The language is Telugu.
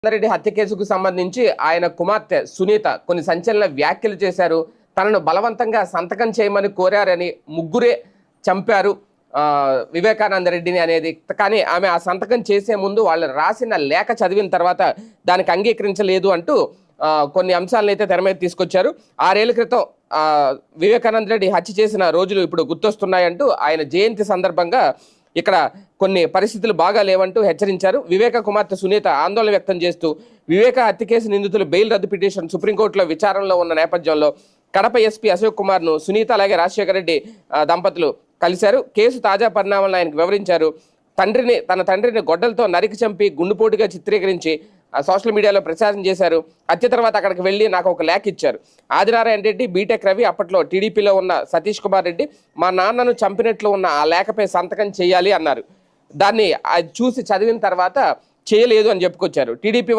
రెడ్డి హత్య కేసుకు సంబంధించి ఆయన కుమార్తె సునీత కొన్ని సంచలన వ్యాఖ్యలు చేశారు. తనను బలవంతంగా సంతకం చేయమని కోరారని, ముగ్గురే చంపారు వివేకానంద రెడ్డిని అనేది. కానీ ఆమె ఆ సంతకం చేసే ముందు వాళ్ళు రాసిన లేఖ చదివిన తర్వాత దానికి అంగీకరించలేదు అంటూ కొన్ని అంశాలను అయితే తెర మీద తీసుకొచ్చారు. 6 ఏళ్ల క్రితం వివేకానంద రెడ్డి హత్య చేసిన రోజులు ఇప్పుడు గుర్తొస్తున్నాయంటూ ఆయన జయంతి సందర్భంగా ఇక్కడ కొన్ని పరిస్థితులు బాగా లేవంటూ హెచ్చరించారు. వివేక కుమార్తె సునీత ఆందోళన వ్యక్తం చేస్తూ వివేక హత్య కేసు నిందితులు బెయిల్ రద్దు పిటిషన్ సుప్రీంకోర్టులో విచారణలో ఉన్న నేపథ్యంలో కడప ఎస్పీ అశోక్ కుమార్ను సునీత అలాగే రాజశేఖర రెడ్డి దంపతులు కలిశారు. కేసు తాజా పరిణామాలను ఆయనకు వివరించారు. తన తండ్రిని గొడ్డలతో నరికి చంపి గుండుపోటుగా చిత్రీకరించి సోషల్ మీడియాలో ప్రచారం చేశారు. హత్య తర్వాత అక్కడికి వెళ్ళి నాకు ఒక లేఖ ఇచ్చారు. ఆదినారాయణ రెడ్డి, బీటెక్ రవి, అప్పట్లో టీడీపీలో ఉన్న సతీష్ కుమార్ రెడ్డి మా నాన్నను చంపినట్లు ఉన్న ఆ లేఖపై సంతకం చేయాలి అన్నారు. దాన్ని చూసి చదివిన తర్వాత చేయలేదు అని చెప్పుకొచ్చారు. టీడీపీ